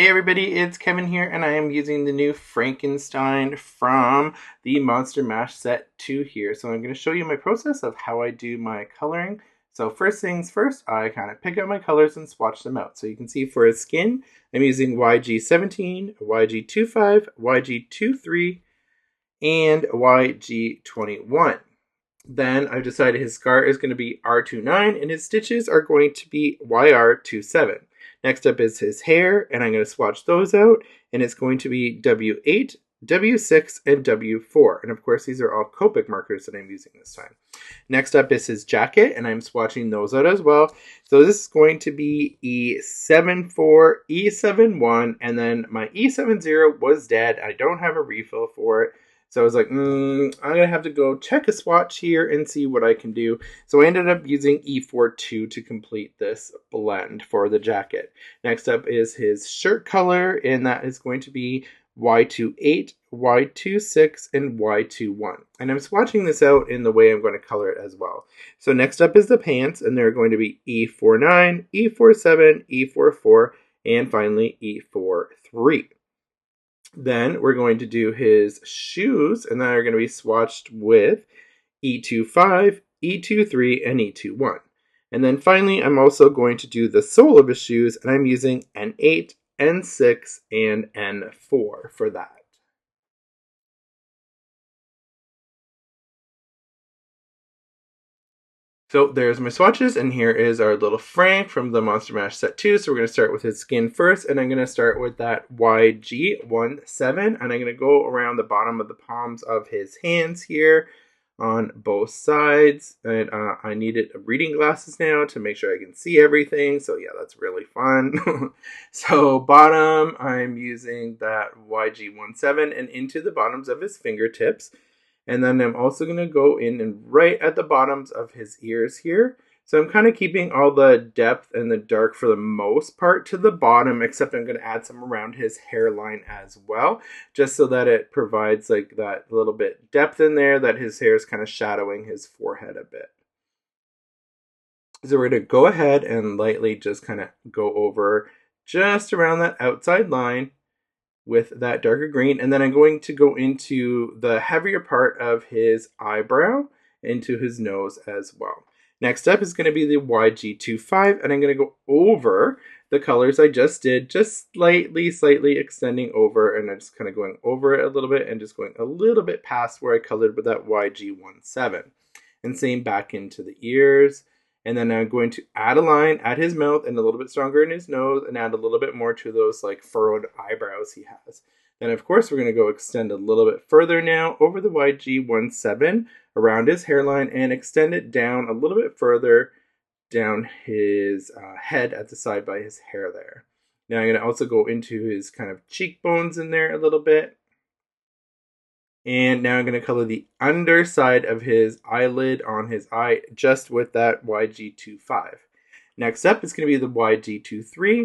Hey everybody, it's Kevin here, and I am using the new Frankenstein from the Monster Mash set 2 here. So I'm going to show you my process of how I do my coloring. So first things first, I kind of pick out my colors and swatch them out. So you can see for his skin, I'm using YG17, YG25, YG23, and YG21. Then I've decided his scar is going to be R29 and his stitches are going to be YR27. Next up is his hair, and I'm going to swatch those out, and it's going to be W8, W6, and W4. And of course, these are all Copic markers that I'm using this time. Next up is his jacket, and I'm swatching those out as well. So this is going to be E74, E71, and then my E70 was dead. I don't have a refill for it. So I was like, I'm going to have to go check a swatch here and see what I can do. So I ended up using E42 to complete this blend for the jacket. Next up is his shirt color, and that is going to be Y28, Y26, and Y21. And I'm swatching this out in the way I'm going to color it as well. So next up is the pants, and they're going to be E49, E47, E44, and finally E43. Then we're going to do his shoes, and they're going to be swatched with E25, E23, and E21. And then finally, I'm also going to do the sole of his shoes, and I'm using N8, N6, and N4 for that. So there's my swatches, and here is our little Frank from the Monster Mash set 2. So we're going to start with his skin first, and I'm going to start with that YG17, and I'm going to go around the bottom of the palms of his hands here on both sides. And I needed reading glasses now to make sure I can see everything. So yeah, that's really fun. So bottom, I'm using that YG17 and into the bottoms of his fingertips. And then I'm also going to go in and right at the bottoms of his ears here. So I'm kind of keeping all the depth and the dark for the most part to the bottom, except I'm going to add some around his hairline as well, just so that it provides like that little bit depth in there, that his hair is kind of shadowing his forehead a bit. So we're going to go ahead and lightly just kind of go over just around that outside line with that darker green, and then I'm going to go into the heavier part of his eyebrow, into his nose as well. Next up is going to be the YG25, and I'm going to go over the colors I just did, just slightly extending over, and I'm just kind of going over it a little bit and just going a little bit past where I colored with that YG17. And same back into the ears. And then I'm going to add a line at his mouth and a little bit stronger in his nose and add a little bit more to those like furrowed eyebrows he has. Then of course we're going to go extend a little bit further now over the YG17 around his hairline and extend it down a little bit further down his head at the side by his hair there. Now I'm going to also go into his kind of cheekbones in there a little bit. And now I'm going to color the underside of his eyelid on his eye just with that YG25. Next up is going to be the YG23.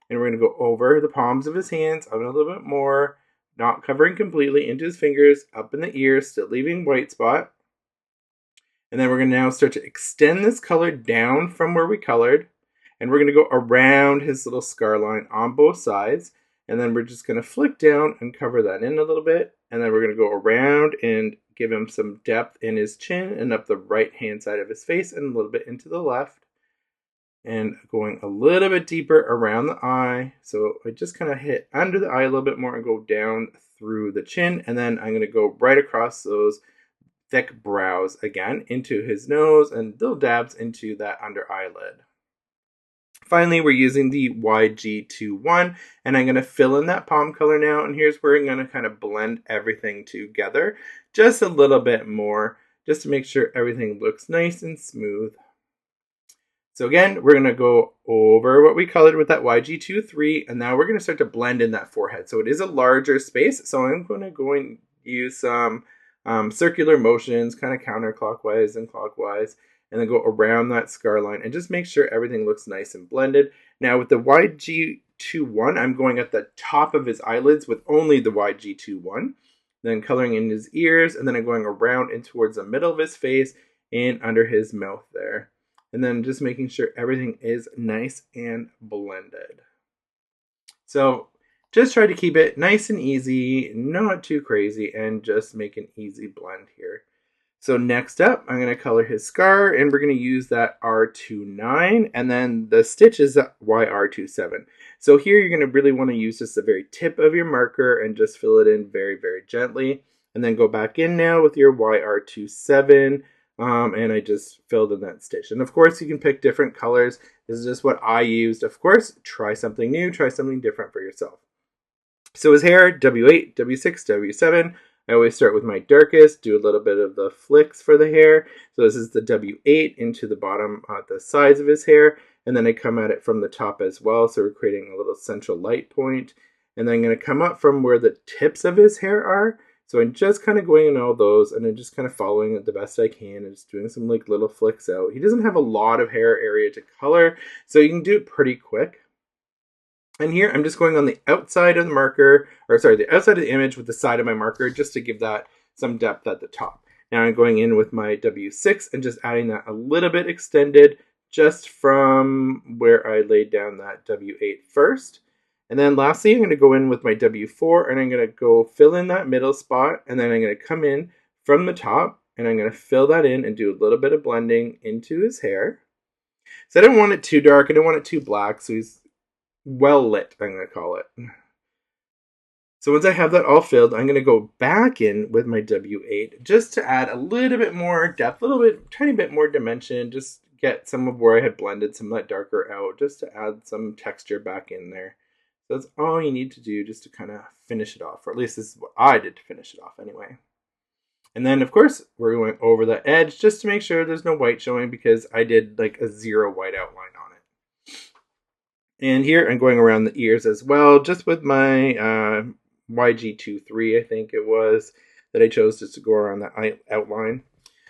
And we're going to go over the palms of his hands a little bit more, not covering completely, into his fingers, up in the ears, still leaving white spot. And then we're going to now start to extend this color down from where we colored. And we're going to go around his little scar line on both sides. And then we're just going to flick down and cover that in a little bit. And then we're going to go around and give him some depth in his chin and up the right hand side of his face and a little bit into the left. And going a little bit deeper around the eye. So I just kind of hit under the eye a little bit more and go down through the chin. And then I'm going to go right across those thick brows again into his nose and little dabs into that under eyelid. Finally, we're using the YG21, and I'm going to fill in that palm color now, and here's where I'm going to kind of blend everything together just a little bit more, just to make sure everything looks nice and smooth. So again, we're going to go over what we colored with that YG23, and now we're going to start to blend in that forehead. So it is a larger space, so I'm going to go and use some circular motions, kind of counterclockwise and clockwise, and then go around that scar line and just make sure everything looks nice and blended. Now with the YG21, I'm going at the top of his eyelids with only the YG21, then coloring in his ears, and then I'm going around and towards the middle of his face and under his mouth there. And then just making sure everything is nice and blended. So Just try to keep it nice and easy, not too crazy, and just make an easy blend here. So next up, I'm going to color his scar, and we're going to use that R29, and then the stitch is YR27. So here you're going to really want to use just the very tip of your marker and just fill it in very, very gently. And then go back in now with your YR27, and I just filled in that stitch. And of course, you can pick different colors. This is just what I used. Of course, try something new, try something different for yourself. So his hair, W8, W6, W7. I always start with my darkest, do a little bit of the flicks for the hair. So this is the W8 into the bottom at the sides of his hair. And then I come at it from the top as well. So we're creating a little central light point. And then I'm going to come up from where the tips of his hair are. So I'm just kind of going in all those, and I'm just kind of following it the best I can and just doing some like little flicks out. He doesn't have a lot of hair area to color, so you can do it pretty quick. And here I'm just going on the outside of the marker, or sorry, the outside of the image with the side of my marker, just to give that some depth at the top. Now I'm going in with my W6 and just adding that a little bit extended just from where I laid down that W8 first. And then lastly, I'm going to go in with my W4 and I'm going to go fill in that middle spot. And then I'm going to come in from the top and I'm going to fill that in and do a little bit of blending into his hair. So I don't want it too dark. I don't want it too black. So he's well lit, I'm going to call it. So once I have that all filled, I'm going to go back in with my W8 just to add a little bit more depth, a little bit, tiny bit more dimension, just get some of where I had blended some of that darker out, just to add some texture back in there. So that's all you need to do just to kind of finish it off, or at least this is what I did to finish it off anyway. And then, of course, we're going over the edge just to make sure there's no white showing, because I did like a 0 white outline on it. And here I'm going around the ears as well, just with my YG23, I think it was, that I chose just to go around that outline.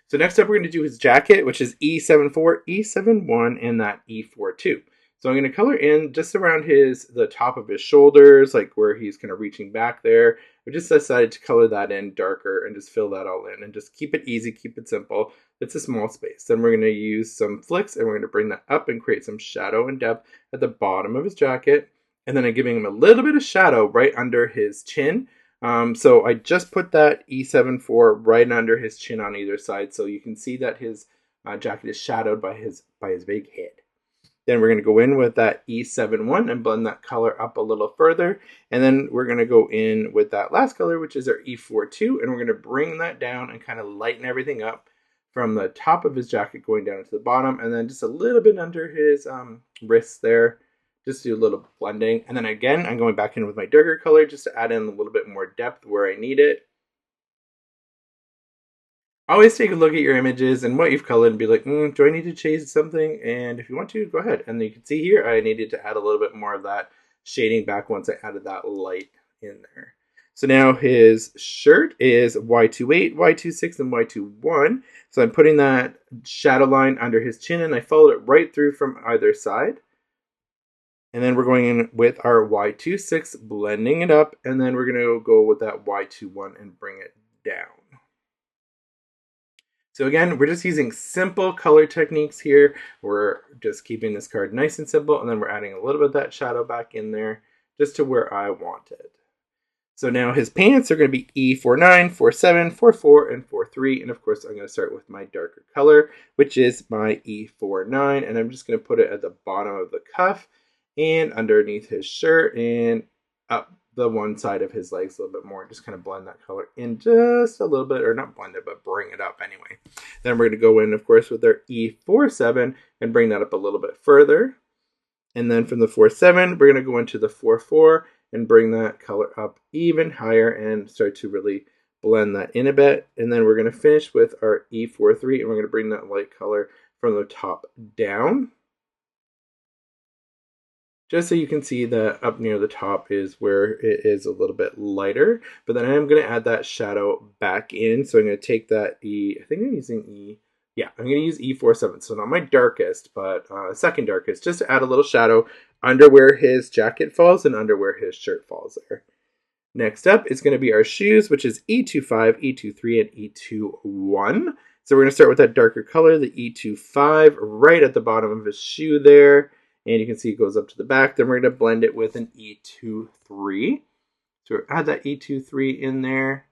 So next up, we're going to do his jacket, which is E74, E71, and that E42. So I'm going to color in just around the top of his shoulders, like where he's kind of reaching back there. I just decided to color that in darker and just fill that all in and just keep it easy, keep it simple. It's a small space. Then we're going to use some flicks and we're going to bring that up and create some shadow and depth at the bottom of his jacket. And then I'm giving him a little bit of shadow right under his chin. So I just put that E74 right under his chin on either side, so you can see that his jacket is shadowed by his big head. Then we're going to go in with that E71 and blend that color up a little further. And then we're going to go in with that last color, which is our E42, and we're going to bring that down and kind of lighten everything up from the top of his jacket going down to the bottom, and then just a little bit under his wrists there. Just do a little blending. And then again, I'm going back in with my darker color just to add in a little bit more depth where I need it. Always take a look at your images and what you've colored and be like, do I need to change something? And if you want to, go ahead. And you can see here, I needed to add a little bit more of that shading back once I added that light in there. So now his shirt is Y28, Y26, and Y21. So I'm putting that shadow line under his chin and I followed it right through from either side. And then we're going in with our Y26, blending it up, and then we're going to go with that Y21 and bring it down. So again, we're just using simple color techniques here. We're just keeping this card nice and simple, and then we're adding a little bit of that shadow back in there just to where I want it. So now his pants are going to be E49, 47, 44, and 43. And of course, I'm going to start with my darker color, which is my E49. And I'm just going to put it at the bottom of the cuff and underneath his shirt and up the one side of his legs a little bit more. Just kind of blend that color in just a little bit, or not blend it, but bring it up anyway. Then we're going to go in, of course, with our E47 and bring that up a little bit further. And then from the 47, we're going to go into the 44 and bring that color up even higher and start to really blend that in a bit. And then we're going to finish with our E43 and we're going to bring that light color from the top down. Just so you can see that up near the top is where it is a little bit lighter. But then I'm going to add that shadow back in. So I'm going to take that I think I'm using I'm going to use E47. So not my darkest, but second darkest, just to add a little shadow under where his jacket falls and under where his shirt falls there. Next up is going to be our shoes, which is E25, E23, and E21. So we're going to start with that darker color, the E25, right at the bottom of his shoe there. And you can see it goes up to the back. Then we're going to blend it with an E23. So add that E23 in there.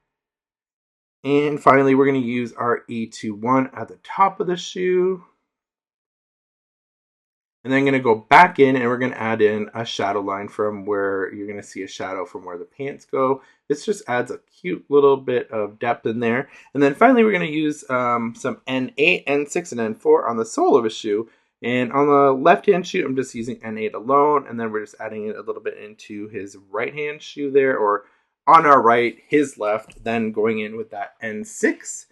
And finally, we're going to use our E21 at the top of the shoe. And then I'm going to go back in and we're going to add in a shadow line from where you're going to see a shadow from where the pants go. This just adds a cute little bit of depth in there. And then finally, we're going to use some N8, N6, and N4 on the sole of a shoe. And on the left-hand shoe, I'm just using N8 alone. And then we're just adding it a little bit into his right-hand shoe there, or on our right, his left, then going in with that N6.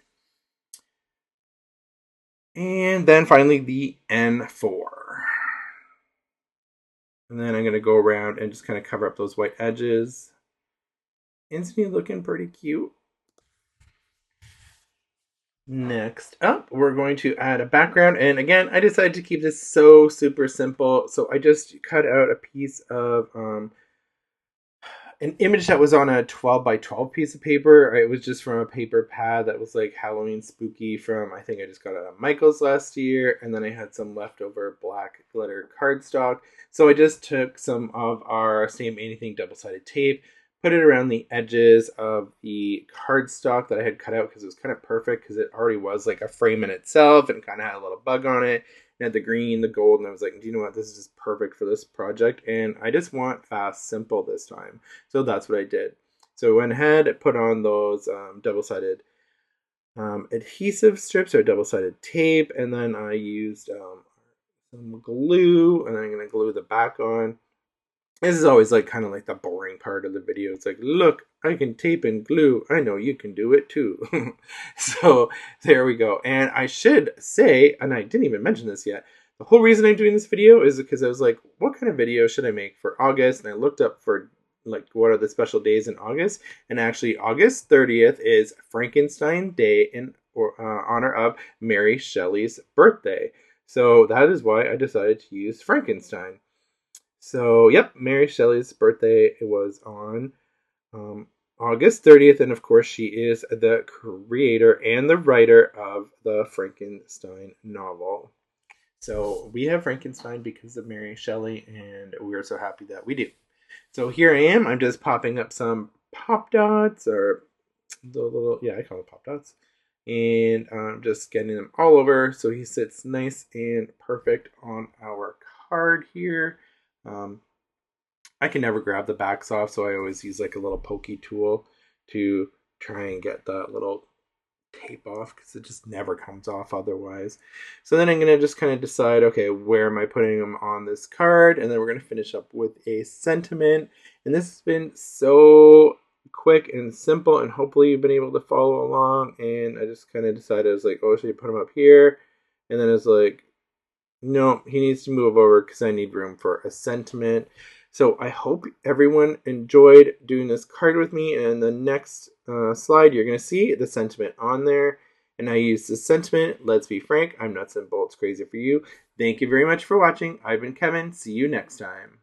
And then finally the N4. And then I'm going to go around and just kind of cover up those white edges. Isn't he looking pretty cute? Next up, we're going to add a background. And again, I decided to keep this so super simple. So I just cut out a piece of an image that was on a 12 by 12 piece of paper. It was just from a paper pad that was like Halloween spooky from, I think I just got it at Michael's last year. And then I had some leftover black glitter cardstock. So I just took some of our Stamp Anniething double-sided tape, put it around the edges of the cardstock that I had cut out because it was kind of perfect because it already was like a frame in itself and kind of had a little bug on it. And had the green, the gold, and I was like, do you know what? This is just perfect for this project. And I just want fast, simple this time. So that's what I did. So I went ahead, put on those double-sided adhesive strips or double-sided tape, and then I used some glue, and I'm going to glue the back on. This is always like kind of like the boring part of the video. It's like, look, I can tape and glue. I know you can do it too. So there we go. And I should say, and I didn't even mention this yet, the whole reason I'm doing this video is because I was like, what kind of video should I make for August? And I looked up for like what are the special days in August. And actually August 30th is Frankenstein Day in honor of Mary Shelley's birthday. So that is why I decided to use Frankenstein. So, yep, Mary Shelley's birthday, it was on August 30th, and of course she is the creator and the writer of the Frankenstein novel. So, we have Frankenstein because of Mary Shelley, and we're so happy that we do. So, here I am. I'm just popping up some pop dots, or the little, yeah, I call them pop dots. And I'm just getting them all over so he sits nice and perfect on our card here. I can never grab the backs off, so I always use like a little pokey tool to try and get that little tape off because it just never comes off otherwise. So then I'm going to just kind of decide, okay, where am I putting them on this card? And then we're going to finish up with a sentiment. And this has been so quick and simple, and hopefully you've been able to follow along. And I just kind of decided, I was like, oh, should I put them up here? And then it's like, no, he needs to move over because I need room for a sentiment. So I hope everyone enjoyed doing this card with me. And in the next slide, you're going to see the sentiment on there. And I use the sentiment, let's be frank, I'm nuts and bolts crazy for you. Thank you very much for watching. I've been Kevin. See you next time.